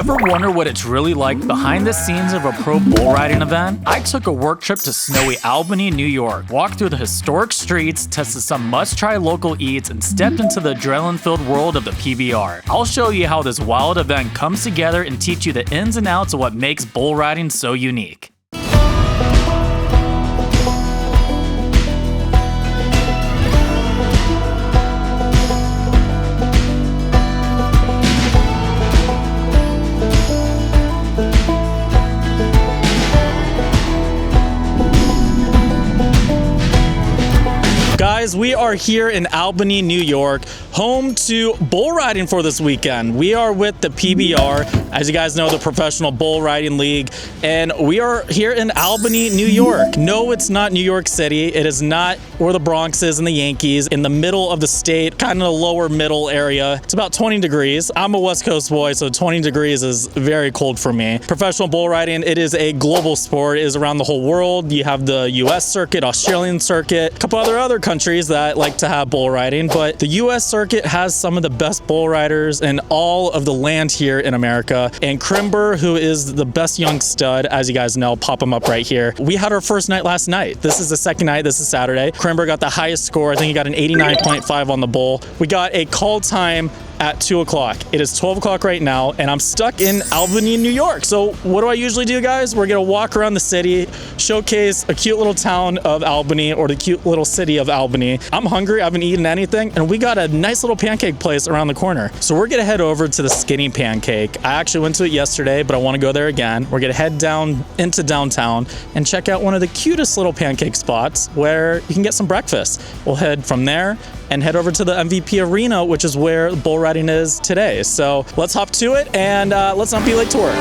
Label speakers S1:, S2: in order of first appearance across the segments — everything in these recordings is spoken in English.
S1: Ever wonder what it's really like behind the scenes of a pro bull riding event? I took a work trip to snowy Albany, New York, walked through the historic streets, tested some must-try local eats, and stepped into the adrenaline-filled world of the PBR. I'll show you how this wild event comes together and teach you the ins and outs of what makes bull riding so unique. Guys, we are here in Albany, New York, home to bull riding for this weekend. We are with the PBR, as you guys know, the Professional Bull Riding League, and we are here in Albany, New York. No, it's not New York City. It is not where the Bronx is and the Yankees, in the middle of the state, kind of the lower middle area. It's about 20 degrees. I'm a West Coast boy, so 20 degrees is very cold for me. Professional bull riding, it is a global sport. It is around the whole world. You have the US circuit, Australian circuit, a couple other countries that like to have bull riding, but the US circuit has some of the best bull riders in all of the land here in America. And Crimber, who is the best young stud, as you guys know, pop him up right here. We had our first night last night. This is the second night. This is Saturday. Crimber got the highest score. I think he got an 89.5 on the bull. We got a call time at 2 o'clock. It is 12 o'clock right now, and I'm stuck in Albany, New York. So what do I usually do, guys? We're gonna walk around the city, showcase a cute little town of Albany or the cute little city of Albany. I'm hungry, I haven't eaten anything, and we got a nice little pancake place around the corner. So we're gonna head over to the Skinny Pancake. I actually went to it yesterday, but I wanna go there again. We're gonna head down into downtown and check out one of the cutest little pancake spots where you can get some breakfast. We'll head from there and head over to the MVP Arena, which is where bull riding is today. So let's hop to it, and let's not be late to work.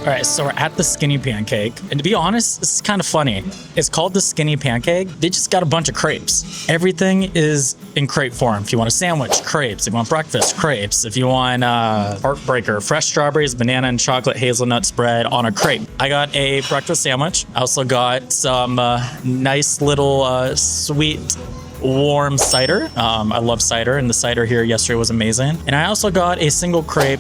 S1: All right, so we're at the Skinny Pancake, and to be honest, this is kind of funny. It's called the Skinny Pancake. They just got a bunch of crepes. Everything is in crepe form. If you want a sandwich, crepes. If you want breakfast, crepes. If you want heartbreaker, fresh strawberries, banana and chocolate hazelnut spread on a crepe. I got a breakfast sandwich. I also got some nice little sweet warm cider. I love cider, and the cider here yesterday was amazing. And I also got a single crepe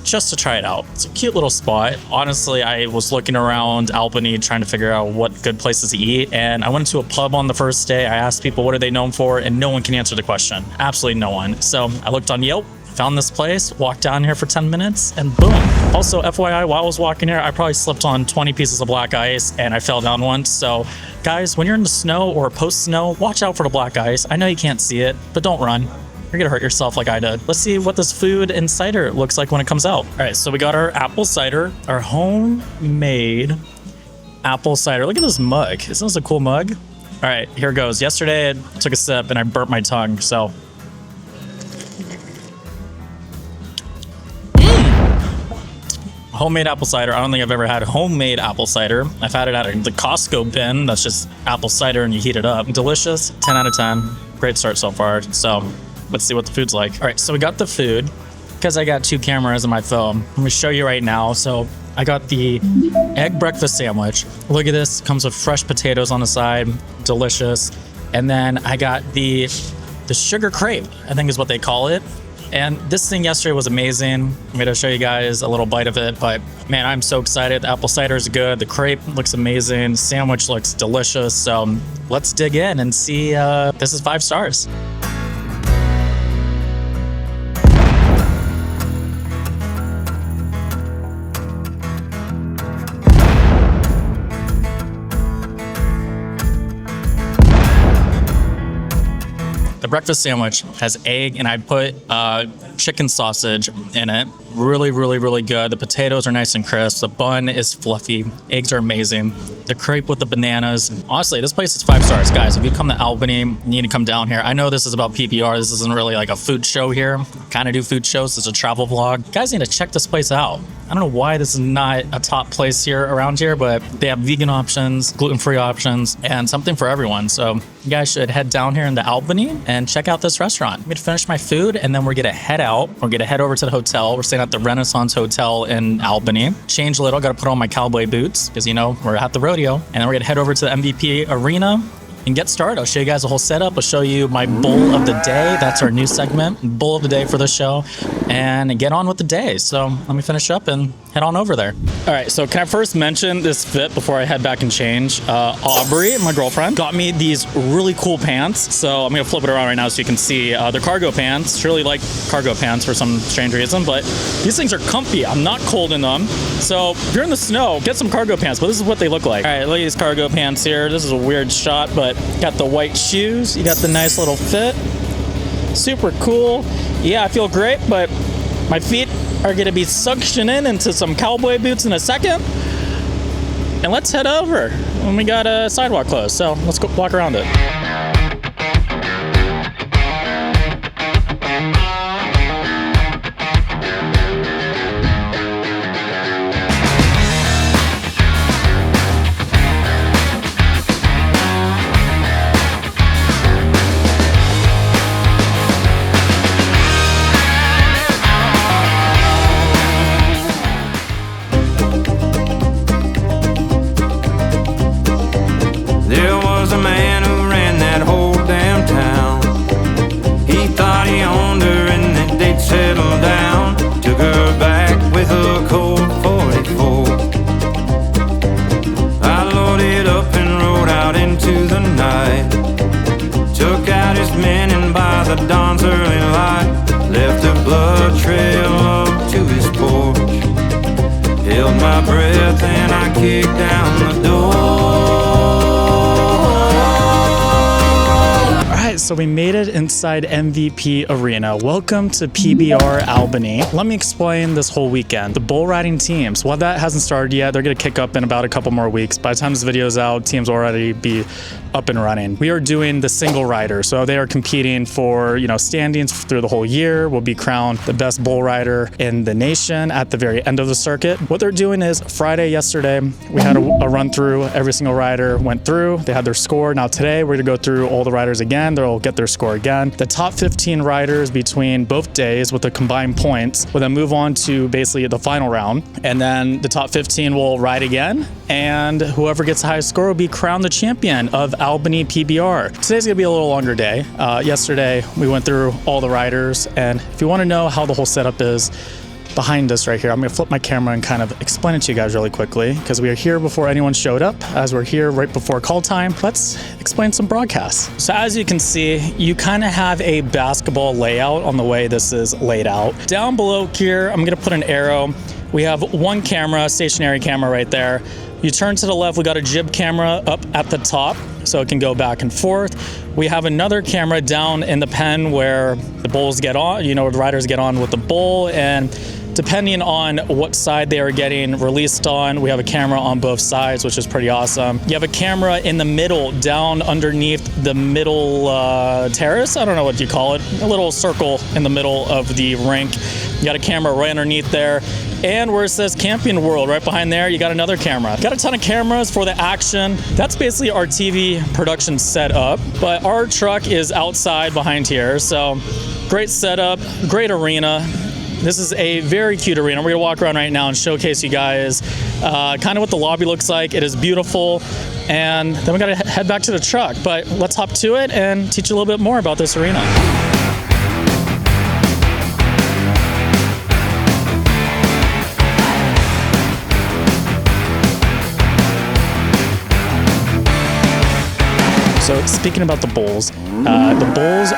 S1: just to try it out. It's a cute little spot. Honestly, I was looking around Albany trying to figure out what good places to eat, and I went to a pub on the first day. I asked people what are they known for, and no one can answer the question. Absolutely no one. So I looked on Yelp, found this place, walked down here for 10 minutes, and boom. Also, FYI, while I was walking here, I probably slipped on 20 pieces of black ice and I fell down once. So guys, when you're in the snow or post-snow, watch out for the black ice. I know you can't see it, but don't run. You're gonna hurt yourself like I did. Let's see what this food and cider looks like when it comes out. All right, so we got our apple cider, our homemade apple cider. Look at this mug. Isn't this a cool mug? All right, here goes. Yesterday, I took a sip and I burnt my tongue, so. Homemade apple cider. I don't think I've ever had homemade apple cider. I've had it out of the Costco bin. That's just apple cider and you heat it up. Delicious, 10 out of 10. Great start so far. So let's see what the food's like. All right, so we got the food. Because I got 2 cameras on my phone, I'm gonna show you right now. So I got the egg breakfast sandwich. Look at this, comes with fresh potatoes on the side, delicious. And then I got the sugar crepe, I think is what they call it. And this thing yesterday was amazing. I'm gonna show you guys a little bite of it, but man, I'm so excited. The apple cider is good. The crepe looks amazing. The sandwich looks delicious. So let's dig in and see. This is 5 stars. The breakfast sandwich has egg, and I put chicken sausage in it. Really, really, really good. The potatoes are nice and crisp. The bun is fluffy. Eggs are amazing. The crepe with the bananas. Honestly, this place is 5 stars. Guys, if you come to Albany, you need to come down here. I know this is about PBR. This isn't really like a food show here. Kind of do food shows. It's a travel vlog. You guys need to check this place out. I don't know why this is not a top place here around here, but they have vegan options, gluten-free options, and something for everyone. So you guys should head down here into Albany and check out this restaurant. I'm gonna finish my food, and then we're gonna head out. We're gonna head over to the hotel. We're staying at the Renaissance Hotel in Albany. Change a little, gotta put on my cowboy boots, because you know, we're at the rodeo. And then we're gonna head over to the MVP Arena and get started. I'll show you guys the whole setup. I'll show you my bowl of the day. That's our new segment, bowl of the day for the show, and get on with the day. So let me finish up and head on over there. All right, so can I first mention this fit before I head back and change? Aubri, my girlfriend, got me these really cool pants. So I'm gonna flip it around right now so you can see. They're cargo pants. She really like cargo pants for some strange reason, but these things are comfy. I'm not cold in them. So if you're in the snow, get some cargo pants, but this is what they look like. All right, look at these cargo pants here. This is a weird shot, but got the white shoes. You got the nice little fit. Super cool. Yeah, I feel great, but my feet are gonna be suctioning into some cowboy boots in a second. And let's head over when we got a sidewalk closed. So let's go walk around it.
S2: There was a man who ran that whole damn town. He thought he owned her and that they'd settle down. Took her back with a Colt 44. I loaded up and rode out into the night. Took out his men and by the dawn's early light left a blood trail up to his porch. Held my breath and I kicked down the door.
S1: So we made it inside MVP Arena. Welcome to PBR Albany. Let me explain this whole weekend. The bull riding teams, well, that hasn't started yet. They're gonna kick up in about a couple more weeks. By the time this video is out, teams will already be up and running. We are doing the single rider. So they are competing for, you know, standings through the whole year. We'll be crowned the best bull rider in the nation at the very end of the circuit. What they're doing is Friday, yesterday, we had a run through. Every single rider went through. They had their score. Now today, we're gonna go through all the riders again. They'll get their score again. The top 15 riders between both days with the combined points will then move on to basically the final round. And then the top 15 will ride again. And whoever gets the highest score will be crowned the champion of Albany PBR. Today's gonna be a little longer day. Yesterday, we went through all the riders. And if you wanna know how the whole setup is, behind us right here, I'm gonna flip my camera and kind of explain it to you guys really quickly because we are here before anyone showed up. As we're here right before call time, let's explain some broadcasts. So as you can see, you kind of have a basketball layout on the way this is laid out. Down below here, I'm gonna put an arrow. We have one camera, stationary camera right there. You turn to the left, we got a jib camera up at the top so it can go back and forth. We have another camera down in the pen where the bulls get on, you know, the riders get on with the bull, and depending on what side they are getting released on, we have a camera on both sides, which is pretty awesome. You have a camera in the middle, down underneath the middle terrace. I don't know what you call it. A little circle in the middle of the rink. You got a camera right underneath there. And where it says Camping World, right behind there, you got another camera. Got a ton of cameras for the action. That's basically our TV production setup. But our truck is outside behind here. So great setup, great arena. This is a very cute arena. We're gonna walk around right now and showcase you guys kind of what the lobby looks like. It is beautiful. And then we gotta head back to the truck. But let's hop to it and teach you a little bit more about this arena. So speaking about the bulls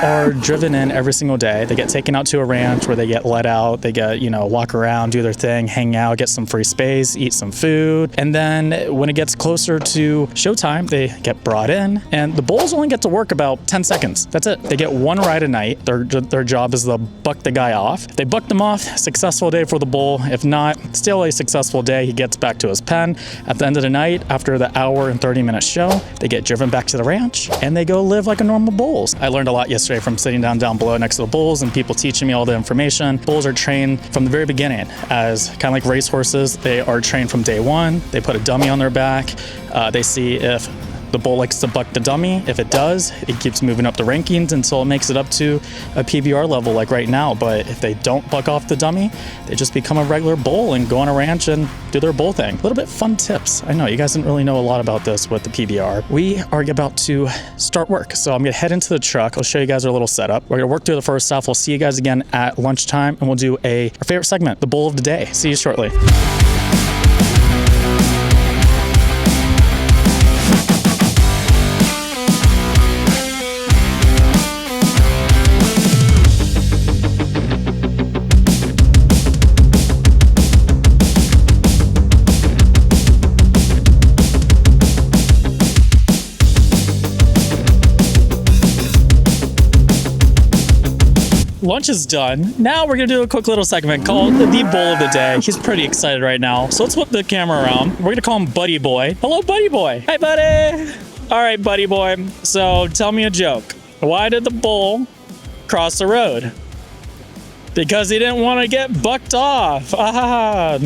S1: are driven in every single day. They get taken out to a ranch where they get let out. They get, walk around, do their thing, hang out, get some free space, eat some food. And then when it gets closer to showtime, they get brought in. And the bulls only get to work about 10 seconds. That's it. They get one ride a night. Their job is to buck the guy off. If they buck them off, successful day for the bull. If not, still a successful day. He gets back to his pen. At the end of the night, after the hour and 30-minute show, they get driven back to the ranch and they go live like a normal bulls. I learned a lot yesterday from sitting down below next to the bulls and people teaching me all the information. Bulls are trained from the very beginning as kind of like racehorses. They are trained from day one. They put a dummy on their back. They see if the bull likes to buck the dummy. If it does, it keeps moving up the rankings until it makes it up to a PBR level like right now. But if they don't buck off the dummy, they just become a regular bull and go on a ranch and do their bull thing. A little bit fun tips. I know you guys didn't really know a lot about this with the PBR. We are about to start work. So I'm gonna head into the truck. I'll show you guys our little setup. We're gonna work through the first half. We'll see you guys again at lunchtime and we'll do our favorite segment, the bull of the day. See you shortly. Lunch is done. Now we're gonna do a quick little segment called the Bowl of the Day. He's pretty excited right now. So let's flip the camera around. We're gonna call him Buddy Boy. Hello, Buddy Boy. Hi, buddy. All right, Buddy Boy. So tell me a joke. Why did the bull cross the road? Because he didn't want to get bucked off. Ah.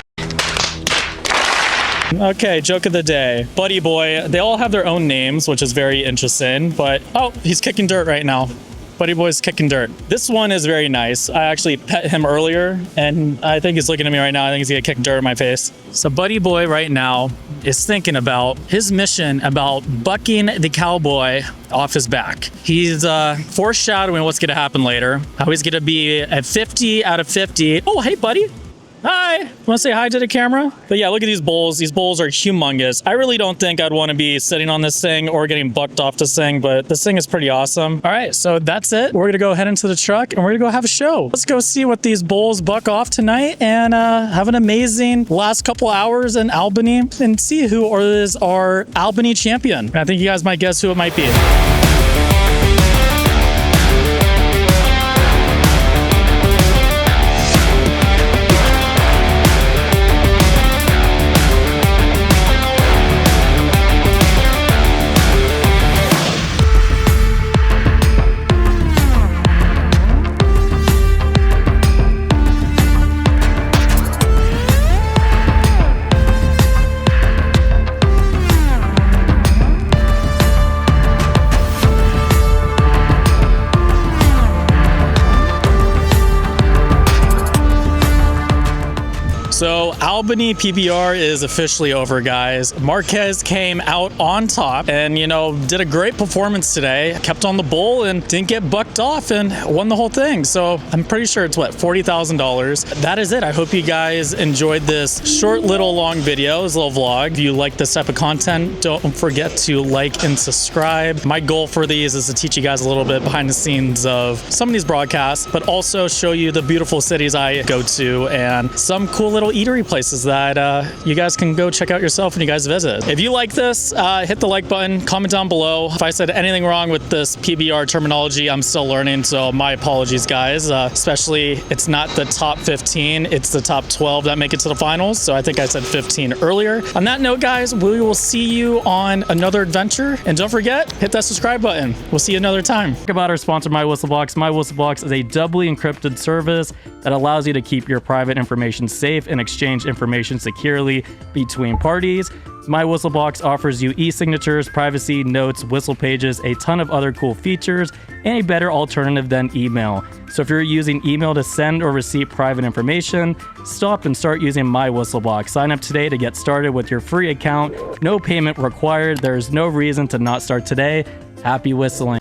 S1: Okay, joke of the day. Buddy Boy. They all have their own names, which is very interesting. But, oh, he's kicking dirt right now. Buddy Boy's kicking dirt. This one is very nice. I actually pet him earlier and I think he's looking at me right now. I think he's gonna kick dirt in my face. So Buddy Boy right now is thinking about his mission about bucking the cowboy off his back. He's foreshadowing what's gonna happen later. How he's gonna be at 50 out of 50. Oh, hey buddy. Hi. Want to say hi to the camera? But yeah, look at these bulls. These bulls are humongous. I really don't think I'd want to be sitting on this thing or getting bucked off this thing, but this thing is pretty awesome. All right, so that's it. We're going to go head into the truck and we're going to go have a show. Let's go see what these bulls buck off tonight and have an amazing last couple hours in Albany and see who is our Albany champion. And I think you guys might guess who it might be. So Albany PBR is officially over, guys. Marquez came out on top and, did a great performance today. Kept on the bull and didn't get bucked off and won the whole thing. So I'm pretty sure it's $40,000. That is it. I hope you guys enjoyed this short little long video, this little vlog. If you like this type of content, don't forget to like and subscribe. My goal for these is to teach you guys a little bit behind the scenes of some of these broadcasts, but also show you the beautiful cities I go to and some cool little eatery places that you guys can go check out yourself when you guys visit. If you like this, hit the like button, comment down below. If I said anything wrong with this PBR terminology, I'm still learning, so my apologies, guys. Especially, it's not the top 15, it's the top 12 that make it to the finals, so I think I said 15 earlier. On that note, guys, we will see you on another adventure, and don't forget, hit that subscribe button. We'll see you another time. Talk about our sponsor, MyWhistlebox. MyWhistlebox is a doubly encrypted service that allows you to keep your private information safe and exchange information securely between parties. MyWhistlebox offers you e-signatures, privacy, notes, whistle pages, a ton of other cool features, and a better alternative than email. So if you're using email to send or receive private information, stop and start using MyWhistlebox. Sign up today to get started with your free account. No payment required. There's no reason to not start today. Happy whistling.